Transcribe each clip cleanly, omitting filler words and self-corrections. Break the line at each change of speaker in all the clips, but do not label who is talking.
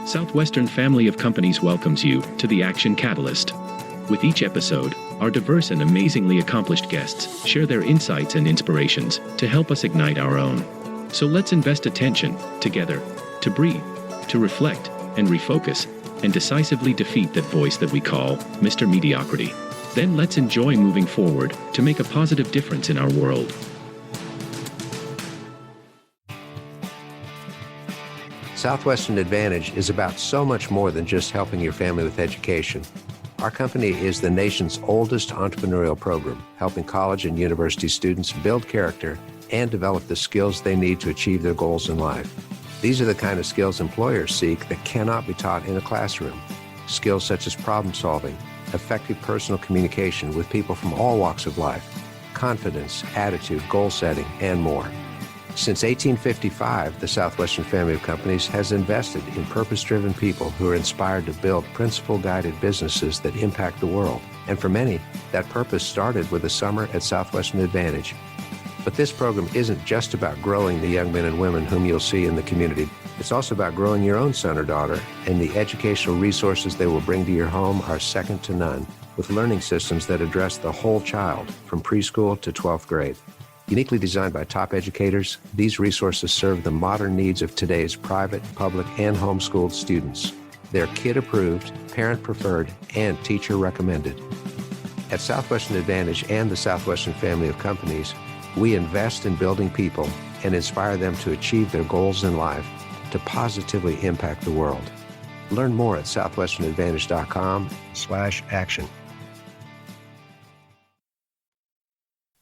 Southwestern family of companies welcomes you to the Action Catalyst. With each episode, our diverse and amazingly accomplished guests share their insights and inspirations to help us ignite our own. So let's invest attention, together, to breathe, to reflect, and refocus, and decisively defeat that voice that we call Mr. Mediocrity. Then let's enjoy moving forward to make a positive difference in our world.
Southwestern Advantage is about so much more than just helping your family with education. Our company is the nation's oldest entrepreneurial program, helping college and university students build character and develop the skills they need to achieve their goals in life. These are the kind of skills employers seek that cannot be taught in a classroom. Skills such as problem solving, effective personal communication with people from all walks of life, confidence, attitude, goal setting, and more. Since 1855, the Southwestern family of companies has invested in purpose-driven people who are inspired to build principle-guided businesses that impact the world. And for many, that purpose started with a summer at Southwestern Advantage. But this program isn't just about growing the young men and women whom you'll see in the community. It's also about growing your own son or daughter, and the educational resources they will bring to your home are second to none, with learning systems that address the whole child, from preschool to 12th grade. Uniquely designed by top educators, these resources serve the modern needs of today's private, public, and homeschooled students. They're kid-approved, parent-preferred, and teacher-recommended. At Southwestern Advantage and the Southwestern family of companies, we invest in building people and inspire them to achieve their goals in life to positively impact the world. Learn more at southwesternadvantage.com/action.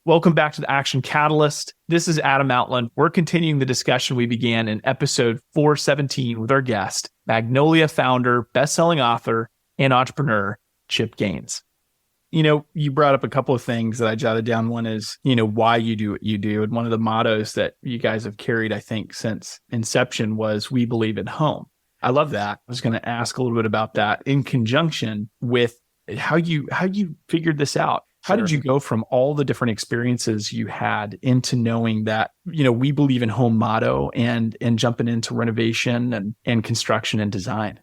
Welcome back to the Action Catalyst. This is Adam Outland. We're continuing the discussion we began in episode 417 with our guest, Magnolia founder, best-selling author, and entrepreneur, Chip Gaines. You know, you brought up a couple of things that I jotted down. One is, why you do what you do. And one of the mottos that you guys have carried, I think, since inception was, "We believe in home." I love that. I was going to ask a little bit about that in conjunction with how you figured this out. How did you go from all the different experiences you had into knowing that, we believe in home motto and jumping into renovation and construction and design?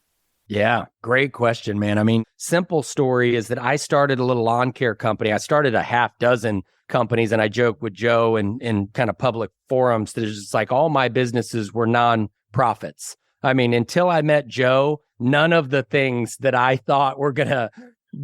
Yeah, great question, man. I mean, simple story is that I started a little lawn care company. I started a half dozen companies, and I joke with Joe in kind of public forums that it's just like all my businesses were nonprofits. I mean, until I met Joe, none of the things that I thought were going to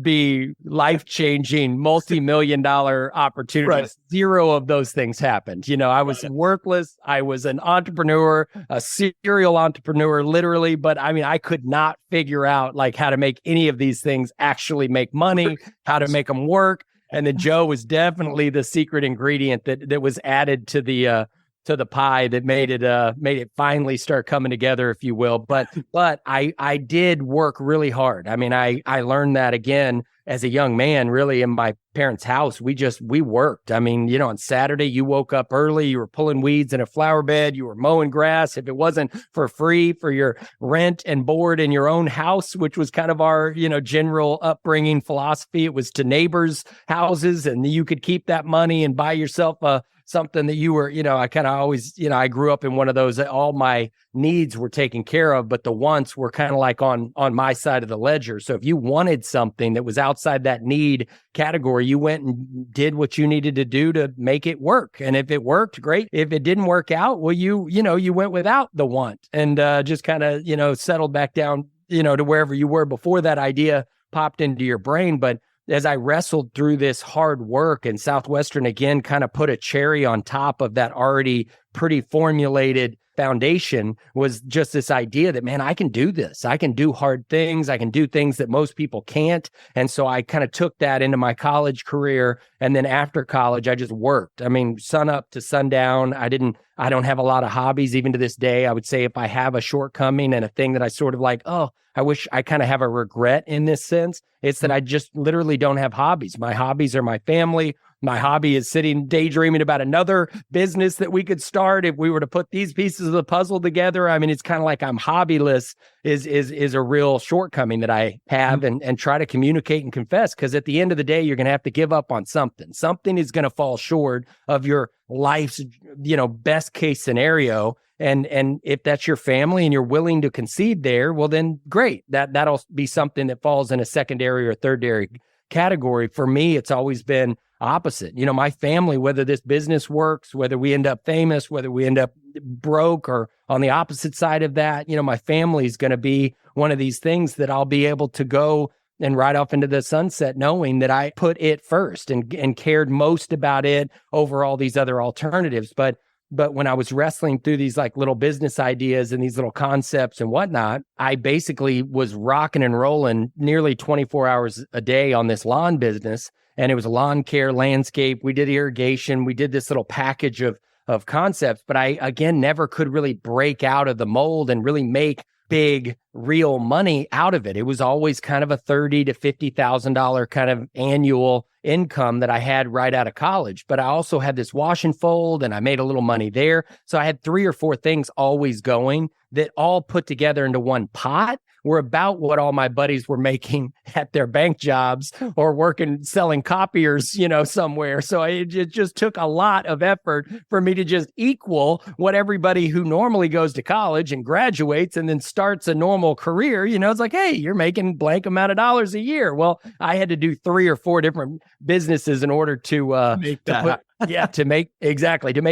be life-changing, multi-million-dollar opportunities. Right. Zero of those things happened. I was worthless. I was an entrepreneur, a serial entrepreneur, literally. But I mean, I could not figure out how to make any of these things actually make money, how to make them work. And then Joe was definitely the secret ingredient that was added to the pie that made it finally start coming together, if you will. But I did work really hard. I mean, I learned that again as a young man, really in my parents' house. We worked. I mean, on Saturday, you woke up early, you were pulling weeds in a flower bed, you were mowing grass. If it wasn't for free for your rent and board in your own house, which was kind of our, general upbringing philosophy, it was to neighbors' houses, and you could keep that money and buy yourself something that you were, I kind of always, I grew up in one of those that all my needs were taken care of, but the wants were kind of like on my side of the ledger. So if you wanted something that was outside that need category, you went and did what you needed to do to make it work. And if it worked, great. If it didn't work out, well, you went without the want and just kind of, settled back down, to wherever you were before that idea popped into your brain. But as I wrestled through this hard work, and Southwestern again kind of put a cherry on top of that already pretty formulated foundation, was just this idea that, man, I can do this. I can do hard things. I can do things that most people can't. And so I kind of took that into my college career. And then after college, I just worked. I mean, sun up to sundown. I don't have a lot of hobbies even to this day. I would say if I have a shortcoming and a thing that I sort of like, oh, I wish I kind of have a regret in this sense, it's that I just literally don't have hobbies. My hobbies are my family, My hobby is sitting daydreaming about another business that we could start if we were to put these pieces of the puzzle together. I mean, it's kind of like I'm hobbyless is a real shortcoming that I have, and try to communicate and confess, because at the end of the day, you're going to have to give up on something. Something is going to fall short of your life's, best case scenario. And if that's your family and you're willing to concede there, well, then great. That'll be something that falls in a secondary or tertiary category. For me, it's always been opposite. My family, whether this business works, whether we end up famous, whether we end up broke, or on the opposite side of that, my family is going to be one of these things that I'll be able to go and ride off into the sunset knowing that I put it first and cared most about it over all these other alternatives. But when I was wrestling through these like little business ideas and these little concepts and whatnot, I basically was rocking and rolling nearly 24 hours a day on this lawn business. And it was lawn care, landscape. We did irrigation. We did this little package of concepts. But I, again, never could really break out of the mold and really make big, real money out of it. It was always kind of a $30,000 to $50,000 kind of annual income that I had right out of college. But I also had this wash and fold, and I made a little money there. So I had 3 or 4 things always going that all put together into one pot were about what all my buddies were making at their bank jobs or working, selling copiers, somewhere. So it just took a lot of effort for me to just equal what everybody who normally goes to college and graduates and then starts a normal career, it's like, hey, you're making blank amount of dollars a year. Well, I had to do 3 or 4 different businesses in order to make that to make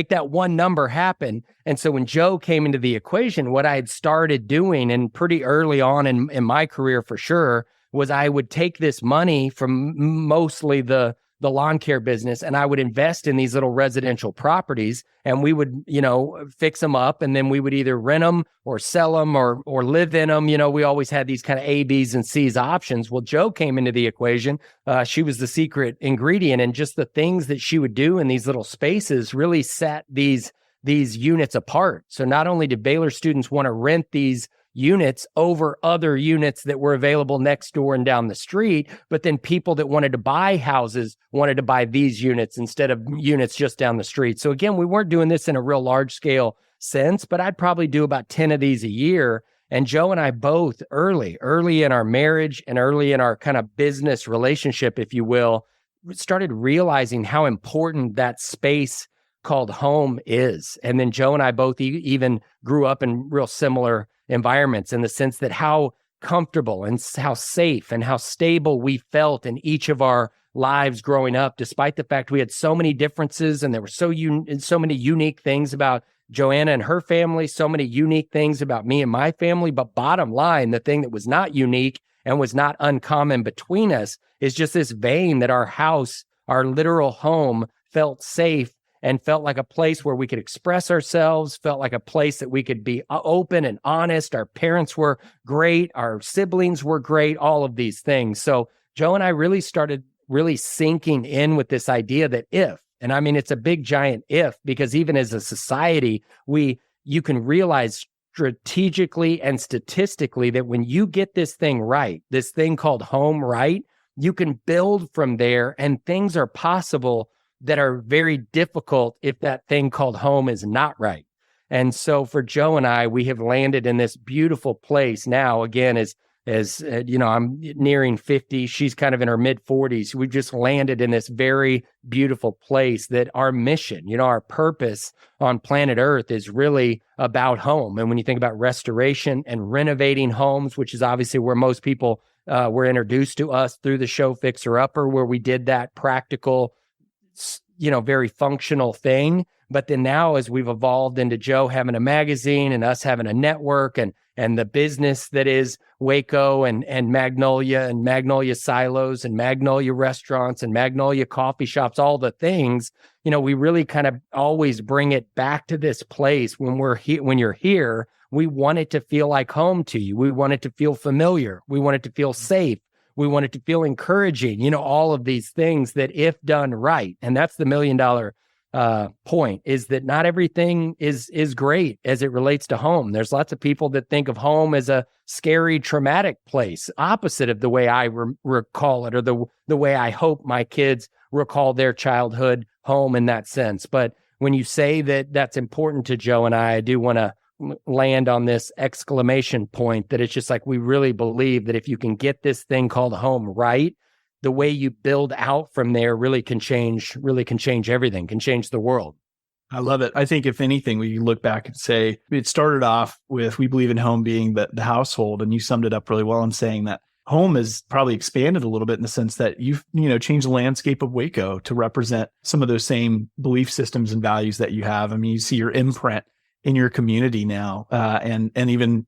that one number happen. And so when Joe came into the equation, what I had started doing, and pretty early on in my career for sure, was I would take this money from mostly the lawn care business, and I would invest in these little residential properties, and we would, fix them up, and then we would either rent them or sell them or live in them. We always had these kind of A, B's, and C's options. Well, Joe came into the equation. She was the secret ingredient, and just the things that she would do in these little spaces really set these units apart. So not only did Baylor students want to rent these units over other units that were available next door and down the street, but then people that wanted to buy houses wanted to buy these units instead of units just down the street. So again, we weren't doing this in a real large scale sense, but I'd probably do about 10 of these a year. And Joe and I both early in our marriage and early in our kind of business relationship, if you will, started realizing how important that space called home is. And then Joe and I both even grew up in real similar environments, in the sense that how comfortable and how safe and how stable we felt in each of our lives growing up, despite the fact we had so many differences and there were so many unique things about Joanna and her family, so many unique things about me and my family. But bottom line, the thing that was not unique and was not uncommon between us is just this vein that our house, our literal home, felt safe and felt like a place where we could express ourselves, felt like a place that we could be open and honest. Our parents were great. Our siblings were great, all of these things. So Joe and I really started sinking in with this idea that and I mean, it's a big giant if, because even as a society, you can realize strategically and statistically that when you get this thing right, this thing called home right, you can build from there, and things are possible that are very difficult if that thing called home is not right. And so for Joe and I, we have landed in this beautiful place now. Again, as I'm nearing 50, she's kind of in her mid 40s. We've just landed in this very beautiful place that our mission, our purpose on planet Earth is really about home. And when you think about restoration and renovating homes, which is obviously where most people were introduced to us through the show Fixer Upper, where we did that practical, very functional thing. But then now, as we've evolved into Joe having a magazine and us having a network and the business that is Waco and Magnolia Silos and Magnolia Restaurants and Magnolia Coffee Shops, all the things, we really kind of always bring it back to this place when you're here. We want it to feel like home to you. We want it to feel familiar. We want it to feel safe. We want it to feel encouraging, all of these things that if done right, and that's the $1 million point, is that not everything is great as it relates to home. There's lots of people that think of home as a scary, traumatic place, opposite of the way I recall it, or the way I hope my kids recall their childhood home in that sense. But when you say that that's important to Joe and I do want to land on this exclamation point that it's just like, we really believe that if you can get this thing called home right, the way you build out from there really can change everything, can change the world.
I love it. I think if anything, we look back and say it started off with, we believe in home being the household. And you summed it up really well in saying that home has probably expanded a little bit in the sense that you've, changed the landscape of Waco to represent some of those same belief systems and values that you have. I mean, you see your imprint in your community now, and even,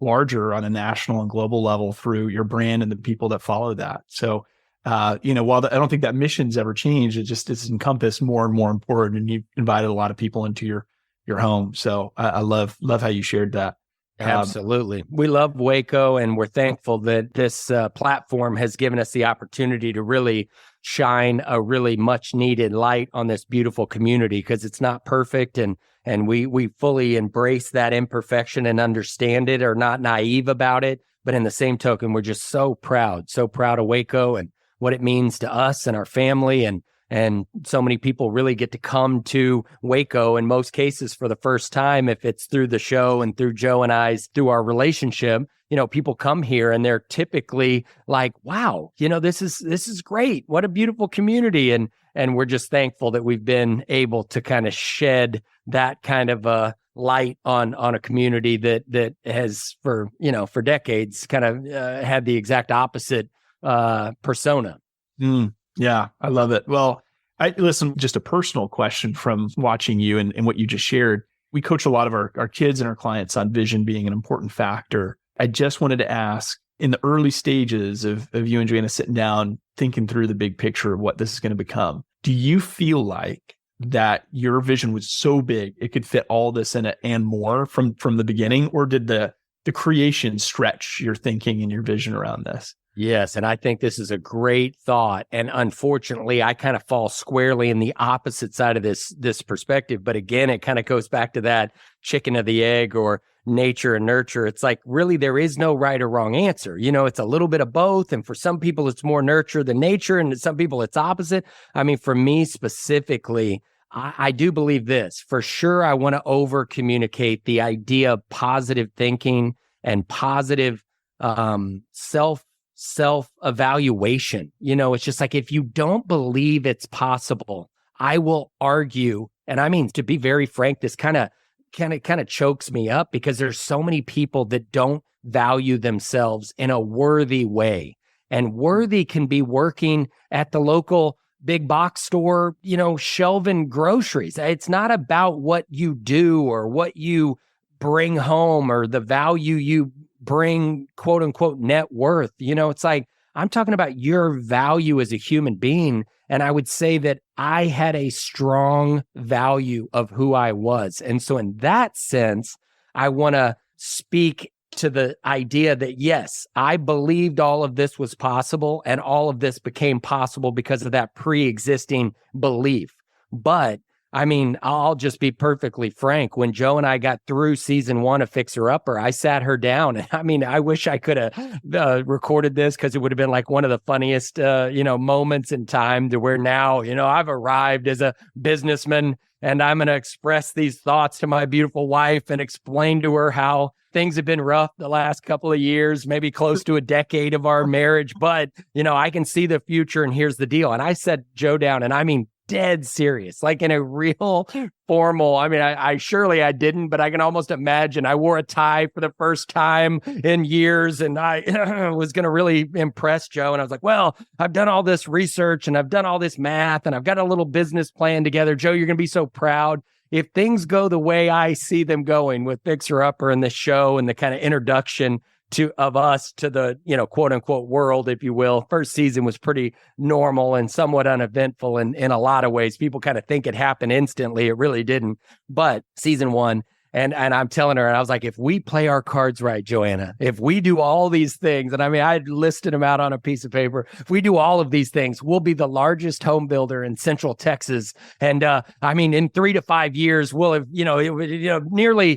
larger on a national and global level through your brand and the people that follow that. So, while I don't think that mission's ever changed, it's encompassed more and more important, and you've invited a lot of people into your home. So I love how you shared that.
Absolutely. We love Waco, and we're thankful that this platform has given us the opportunity to really shine a really much needed light on this beautiful community, because it's not perfect, and we fully embrace that imperfection and understand it, or not naive about it. But in the same token, we're just so proud of Waco and what it means to us and our family. And so many people really get to come to Waco in most cases for the first time. If it's through the show and through Joe and I's, through our relationship, people come here and they're typically like, wow, this is great. What a beautiful community. And we're just thankful that we've been able to kind of shed that kind of a light on a community that has for decades kind of had the exact opposite persona.
Yeah, I love it. Well, listen, just a personal question from watching you and what you just shared. We coach a lot of our kids and our clients on vision being an important factor. I just wanted to ask, in the early stages of you and Joanna sitting down, thinking through the big picture of what this is going to become, do you feel like that your vision was so big it could fit all this in it and more from the beginning, or did the creation stretch your thinking and your vision around this?
Yes, and I think this is a great thought. And unfortunately, I kind of fall squarely in the opposite side of this perspective. But again, it kind of goes back to that chicken or the egg, or nature and nurture. It's like, really, there is no right or wrong answer. It's a little bit of both. And for some people, it's more nurture than nature. And some people, it's opposite. I mean, for me specifically, I do believe this. For sure, I want to over communicate the idea of positive thinking and positive self-evaluation. It's just like, if you don't believe it's possible, I will argue. And I mean, to be very frank, this kind of chokes me up, because there's so many people that don't value themselves in a worthy way. And worthy can be working at the local big box store, shelving groceries. It's not about what you do or what you bring home or the value you bring, quote unquote, net worth. It's like, I'm talking about your value as a human being. And I would say that I had a strong value of who I was. And so in that sense, I want to speak to the idea that, yes, I believed all of this was possible, and all of this became possible because of that pre-existing belief. But I mean, I'll just be perfectly frank. When Joe and I got through season 1 of Fixer Upper, I sat her down, and I mean, I wish I could have recorded this, because it would have been like one of the funniest, moments in time, to where now, I've arrived as a businessman, and I'm going to express these thoughts to my beautiful wife and explain to her how things have been rough the last couple of years, maybe close to a decade of our marriage, but, I can see the future, and here's the deal. And I sat Joe down, and I mean, dead serious, like in a real formal, I mean, I surely I didn't, but I can almost imagine I wore a tie for the first time in years, and I was going to really impress Joe. And I was like, well, I've done all this research, and I've done all this math, and I've got a little business plan together. Joe, you're going to be so proud. If things go the way I see them going with Fixer Upper and the show and the kind of introduction of us to the, quote unquote world, if you will. First season was pretty normal and somewhat uneventful in a lot of ways. People kind of think it happened instantly. It really didn't. But season 1, And I'm telling her, and I was like, if we play our cards right, Joanna, if we do all these things, and I mean, I listed them out on a piece of paper. If we do all of these things, we'll be the largest home builder in Central Texas. And I mean, in 3 to 5 years, we'll have, nearly,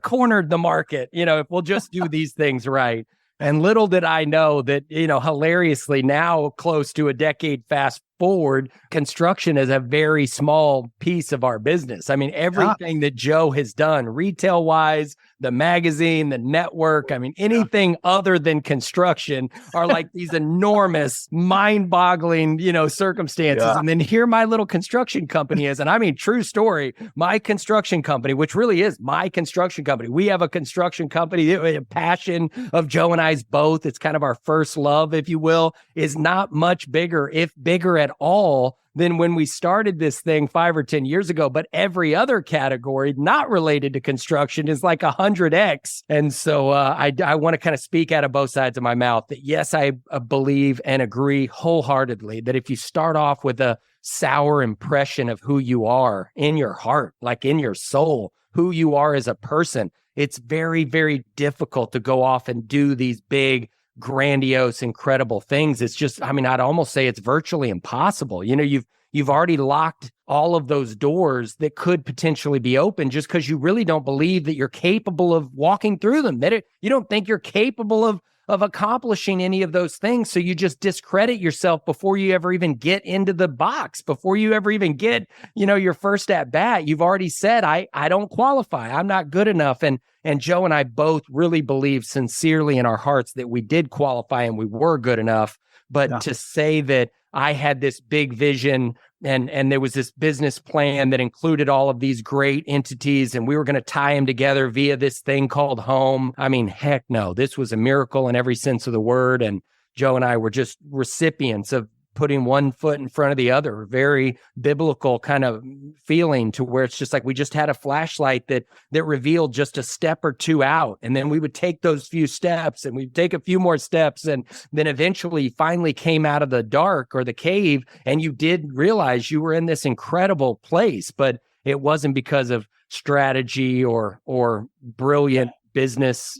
cornered the market, if we'll just do these things right. And little did I know that, hilariously now close to a decade fast forward, construction is a very small piece of our business. I mean, everything that Joe has done retail wise, the magazine, the network, I mean, anything other than construction are like these enormous, mind-boggling, circumstances. Yeah. And then here my little construction company is. And I mean, true story, my construction company, which really is my construction company. We have a construction company, a passion of Joe and I's both. It's kind of our first love, if you will, is not much bigger, if bigger at all, than when we started this thing 5 or 10 years ago. But every other category not related to construction is like 100x. And so I want to kind of speak out of both sides of my mouth that yes, I believe and agree wholeheartedly that if you start off with a sour impression of who you are in your heart, like in your soul, who you are as a person, it's very, very difficult to go off and do these big, grandiose, incredible things. It's just, I mean, I'd almost say it's virtually impossible. You've already locked all of those doors that could potentially be open just because you really don't believe that you're capable of walking through them, you don't think you're capable of accomplishing any of those things. So you just discredit yourself before you ever even get into the box, before you ever even get, your first at bat. You've already said, I don't qualify. I'm not good enough. And Joe and I both really believe sincerely in our hearts that we did qualify and we were good enough. But to say that I had this big vision and there was this business plan that included all of these great entities and we were going to tie them together via this thing called home. I mean, heck no, this was a miracle in every sense of the word. And Joe and I were just recipients of putting one foot in front of the other, very biblical kind of feeling to where it's just like we just had a flashlight that revealed just a step or two out. And then we would take those few steps and we'd take a few more steps. And then eventually finally came out of the dark or the cave and you did realize you were in this incredible place, but it wasn't because of strategy or brilliant business,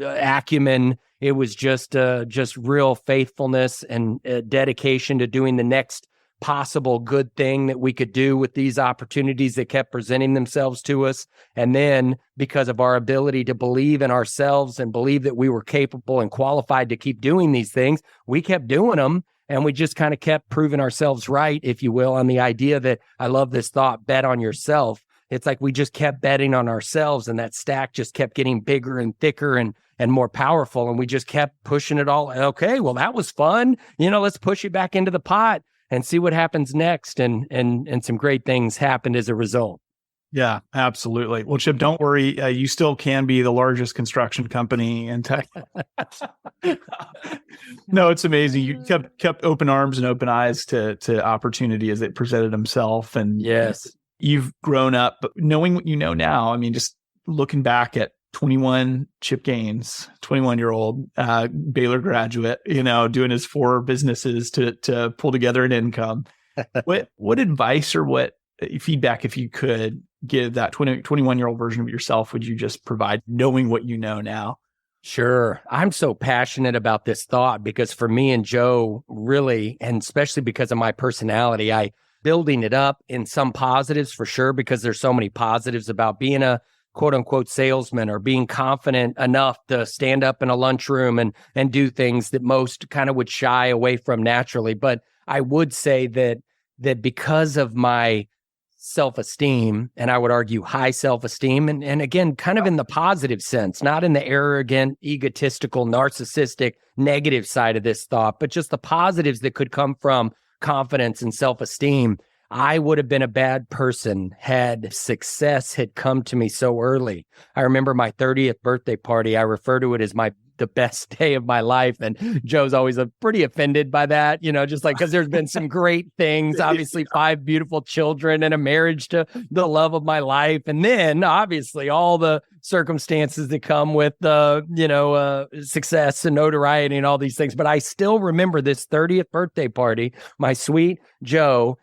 acumen. It was just real faithfulness and dedication to doing the next possible good thing that we could do with these opportunities that kept presenting themselves to us. And then because of our ability to believe in ourselves and believe that we were capable and qualified to keep doing these things, we kept doing them. And we just kind of kept proving ourselves right, if you will, on the idea that I love this thought, bet on yourself. It's like we just kept betting on ourselves and that stack just kept getting bigger and thicker and more powerful. And we just kept pushing it all. Okay, well, that was fun. Let's push it back into the pot and see what happens next. And some great things happened as a result.
Yeah, absolutely. Well, Chip, don't worry. You still can be the largest construction company in Texas. No, it's amazing. You kept open arms and open eyes to opportunity as it presented himself. And
yes,
you've grown up, but knowing what you know now, I mean, just looking back at 21 Chip Gaines, 21-year-old Baylor graduate, doing his 4 businesses to pull together an income. What advice or what feedback, if you could give that 21-year-old version of yourself, would you just provide knowing what you know now?
Sure. I'm so passionate about this thought because for me and Joe, really, and especially because of my personality, I building it up in some positives for sure, because there's so many positives about being a quote unquote salesman or being confident enough to stand up in a lunchroom and do things that most kind of would shy away from naturally. But I would say that because of my self-esteem, and I would argue high self-esteem, and again, kind of in the positive sense, not in the arrogant, egotistical, narcissistic, negative side of this thought, but just the positives that could come from confidence and self-esteem. I would have been a bad person had success had come to me so early. I remember my 30th birthday party. I refer to it as the best day of my life. And Joe's always pretty offended by that, just like, because there's been some great things, obviously 5 beautiful children and a marriage to the love of my life. And then obviously all the circumstances that come with, success and notoriety and all these things. But I still remember this 30th birthday party, my sweet Joe,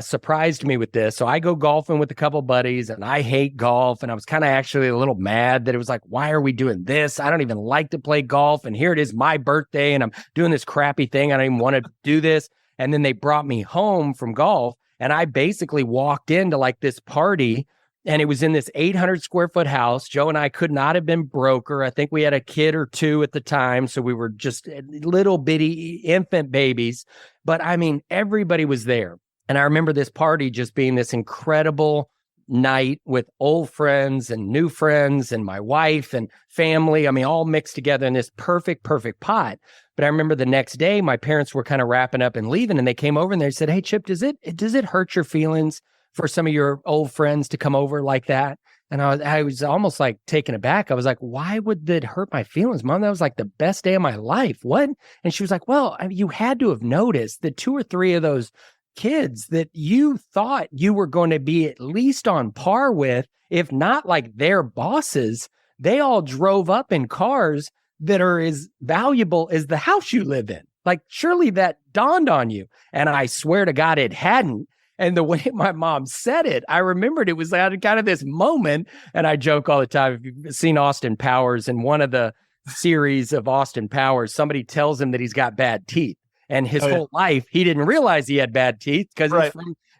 surprised me with this. So I go golfing with a couple buddies, and I hate golf. And I was kind of actually a little mad that it was like, why are we doing this? I don't even like to play golf. And here it is, my birthday, and I'm doing this crappy thing. I don't even want to do this. And then they brought me home from golf, and I basically walked into like this party, and it was in this 800 square foot house. Joe and I could not have been broker. I think we had a kid or two at the time. So we were just little bitty infant babies. But I mean, everybody was there. And I remember this party just being this incredible night with old friends and new friends and my wife and family. I mean, all mixed together in this perfect pot. But I remember the next day, my parents were kind of wrapping up and leaving, and they came over and they said, "Hey, Chip, does it hurt your feelings for some of your old friends to come over like that?" And I was almost like taken aback. I was like, "Why would that hurt my feelings, Mom? That was like the best day of my life." What? And she was like, "Well, I mean, you had to have noticed that 2 or 3 of those kids that you thought you were going to be at least on par with, if not like their bosses, they all drove up in cars that are as valuable as the house you live in. Like, surely that dawned on you." And I swear to God, it hadn't. And the way my mom said it, I remembered it was kind of this moment. And I joke all the time, if you've seen Austin Powers, in one of the series of Austin Powers, somebody tells him that he's got bad teeth. And his whole life, he didn't realize he had bad teeth because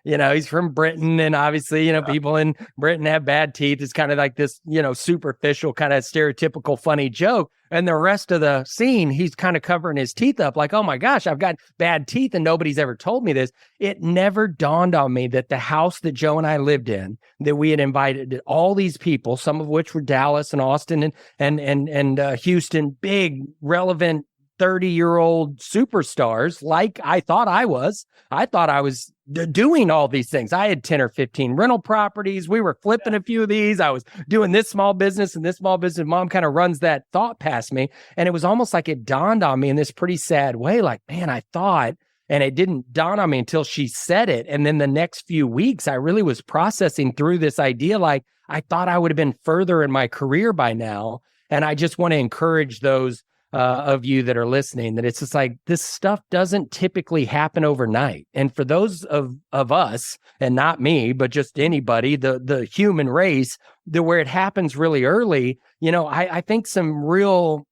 he's from Britain. And obviously, people in Britain have bad teeth. It's kind of like this, superficial kind of stereotypical funny joke. And the rest of the scene, he's kind of covering his teeth up like, "Oh my gosh, I've got bad teeth and nobody's ever told me this." It never dawned on me that the house that Joe and I lived in, that we had invited all these people, some of which were Dallas and Austin and Houston, big, relevant 30-year-old superstars, like I thought I was. I thought I was doing all these things. I had 10 or 15 rental properties. We were flipping a few of these. I was doing this small business and this small business. Mom kind of runs that thought past me. And it was almost like it dawned on me in this pretty sad way, like, man, I thought, and it didn't dawn on me until she said it. And then the next few weeks, I really was processing through this idea, like, I thought I would have been further in my career by now. And I just want to encourage those of you that are listening, that it's just like, this stuff doesn't typically happen overnight. And for those of us, and not me, but just anybody, the human race, where it happens really early, I think some real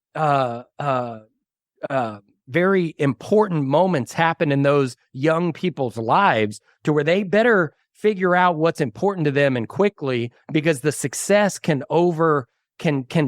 very important moments happen in those young people's lives, to where they better figure out what's important to them, and quickly, because the success can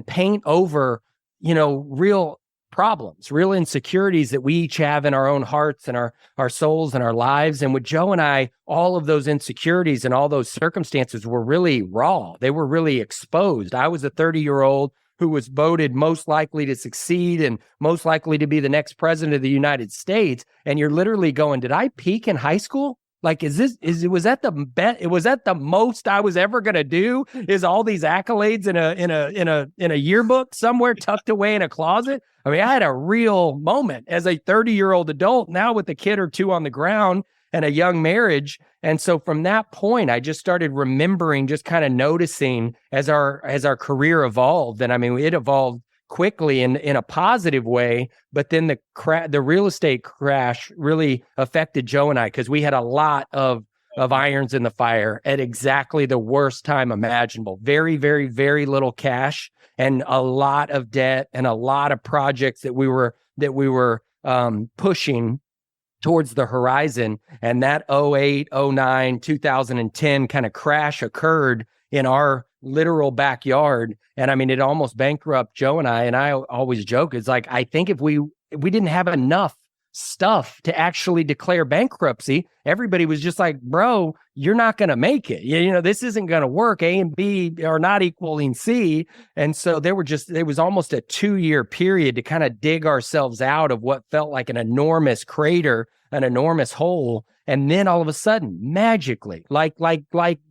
paint over real problems, real insecurities that we each have in our own hearts and our souls and our lives. And with Joe and I, all of those insecurities and all those circumstances were really raw. They were really exposed. I was a 30-year-old who was voted most likely to succeed and most likely to be the next president of the United States. And you're literally going, did I peak in high school? Like, was that the most I was ever going to do? Is all these accolades in a yearbook somewhere tucked away in a closet? I mean, I had a real moment as a 30-year-old adult, now with a kid or two on the ground and a young marriage. And so from that point, I just started remembering, just kind of noticing as our career evolved. And I mean, it evolved quickly in a positive way, but then the real estate crash really affected Joe and I, because we had a lot of irons in the fire at exactly the worst time imaginable. Very, very, very little cash, and a lot of debt, and a lot of projects that we were pushing towards the horizon. And that 08, 09, 2010 kind of crash occurred in our literal backyard. And I mean, it almost bankrupted Joe and I always joke, it's like, I think if we didn't have enough stuff to actually declare bankruptcy, everybody was just like, bro, you're not going to make it. This isn't going to work. A and B are not equaling C. And so it was almost a 2-year period to kind of dig ourselves out of what felt like an enormous crater, an enormous hole. And then all of a sudden, magically, like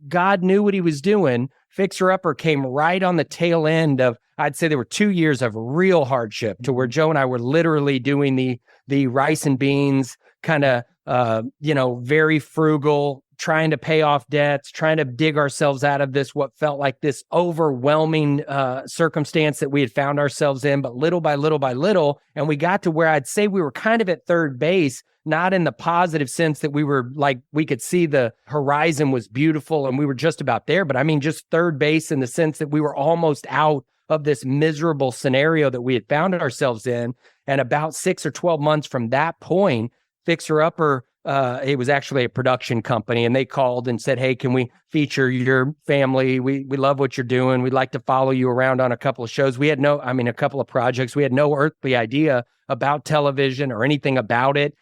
God knew what he was doing, Fixer Upper came right on the tail end of, I'd say there were 2 years of real hardship, to where Joe and I were literally doing the rice and beans kind of, very frugal, trying to pay off debts, trying to dig ourselves out of this, what felt like this overwhelming circumstance that we had found ourselves in, but little by little by little. And we got to where I'd say we were kind of at third base, not in the positive sense that we were like, we could see the horizon was beautiful and we were just about there. But I mean, just third base in the sense that we were almost out of this miserable scenario that we had found ourselves in. And about 6 or 12 months from that point, Fixer Upper, it was actually a production company, and they called and said, hey, can we feature your family? We love what you're doing. We'd like to follow you around on a couple of shows. We had a couple of projects. We had no earthly idea about television or anything about it.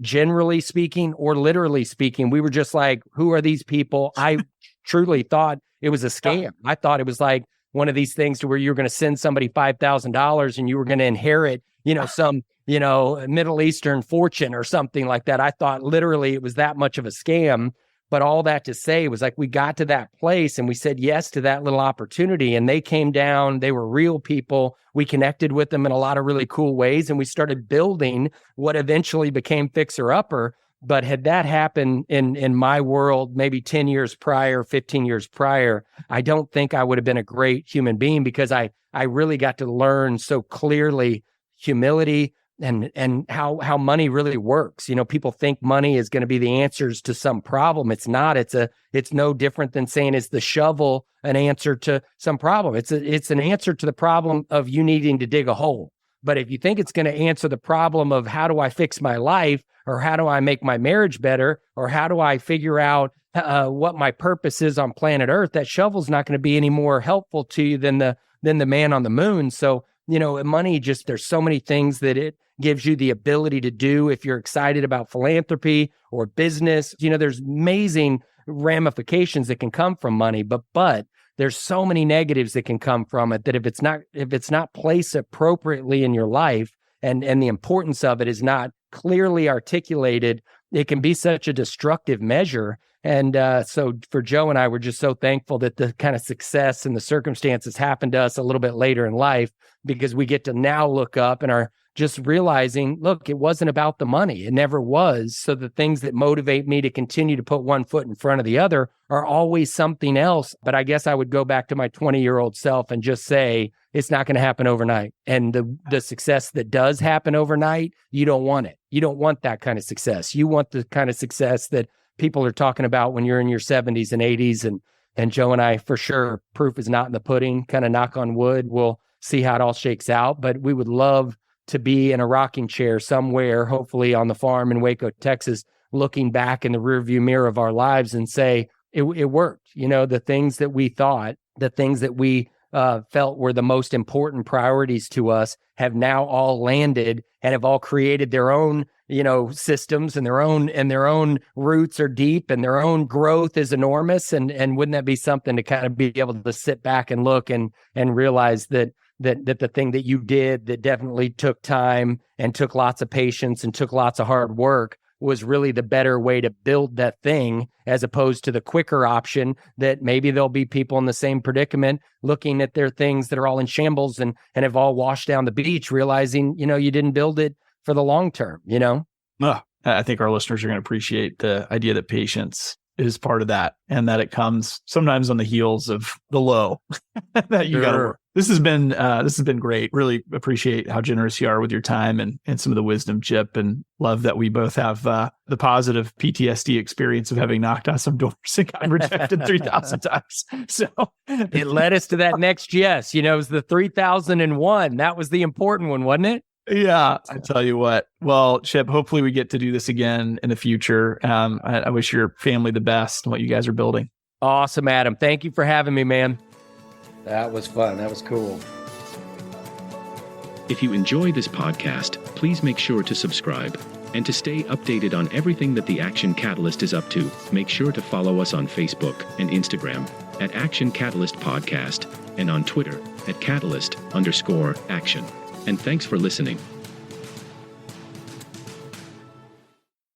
Generally speaking, or literally speaking, we were just like, who are these people? I truly thought it was a scam. I thought it was like one of these things to where you were going to send somebody $5,000 and you were going to inherit, some, Middle Eastern fortune or something like that. I thought literally it was that much of a scam. But all that to say was like, we got to that place and we said yes to that little opportunity, and they came down. They were real people. We connected with them in a lot of really cool ways, and we started building what eventually became Fixer Upper. But had that happened in my world, maybe 10 years prior, 15 years prior, I don't think I would have been a great human being, because I really got to learn so clearly humility and how money really works. People think money is going to be the answers to some problem. It's not. It's no different than saying, is the shovel an answer to some problem? It's an answer to the problem of you needing to dig a hole. But if you think it's going to answer the problem of how do I fix my life, or how do I make my marriage better, or how do I figure out what my purpose is on planet Earth, that shovel's not going to be any more helpful to you than the man on the moon. So, money, just there's so many things that it gives you the ability to do if you're excited about philanthropy or business. There's amazing ramifications that can come from money, but there's so many negatives that can come from it, that if it's not placed appropriately in your life, and the importance of it is not clearly articulated, it can be such a destructive measure. And so for Joe and I, we're just so thankful that the kind of success and the circumstances happened to us a little bit later in life, because we get to now look up and are just realizing, look, it wasn't about the money. It never was. So the things that motivate me to continue to put one foot in front of the other are always something else. But I guess I would go back to my 20-year-old self and just say, it's not going to happen overnight. And the success that does happen overnight, you don't want it. You don't want that kind of success. You want the kind of success that people are talking about when you're in your 70s and 80s. And Joe and I, for sure, proof is not in the pudding, kind of knock on wood. We'll see how it all shakes out. But we would love to be in a rocking chair somewhere, hopefully on the farm in Waco, Texas, looking back in the rearview mirror of our lives and say, it worked. The things that we thought, the things that we felt were the most important priorities to us have now all landed and have all created their own, systems, and their own roots are deep, and their own growth is enormous. And wouldn't that be something to kind of be able to sit back and look and realize that the thing that you did that definitely took time and took lots of patience and took lots of hard work was really the better way to build that thing, as opposed to the quicker option that maybe there'll be people in the same predicament looking at their things that are all in shambles and have all washed down the beach, realizing, you didn't build it for the long term,
I think our listeners are going to appreciate the idea that patience is part of that, and that it comes sometimes on the heels of the low that you got to work. This has been great. Really appreciate how generous you are with your time and some of the wisdom, Chip, and love that we both have the positive PTSD experience of having knocked on some doors and gotten rejected 3,000 times. So
it led us to that next yes. It was the 3001. That was the important one, wasn't it?
Yeah, I tell you what. Well, Chip, hopefully we get to do this again in the future. I wish your family the best and what you guys are building.
Awesome, Adam. Thank you for having me, man. That was fun. That was cool.
If you enjoy this podcast, please make sure to subscribe. And to stay updated on everything that the Action Catalyst is up to, make sure to follow us on Facebook and Instagram at Action Catalyst Podcast, and on Twitter at Catalyst_Action. And thanks for listening.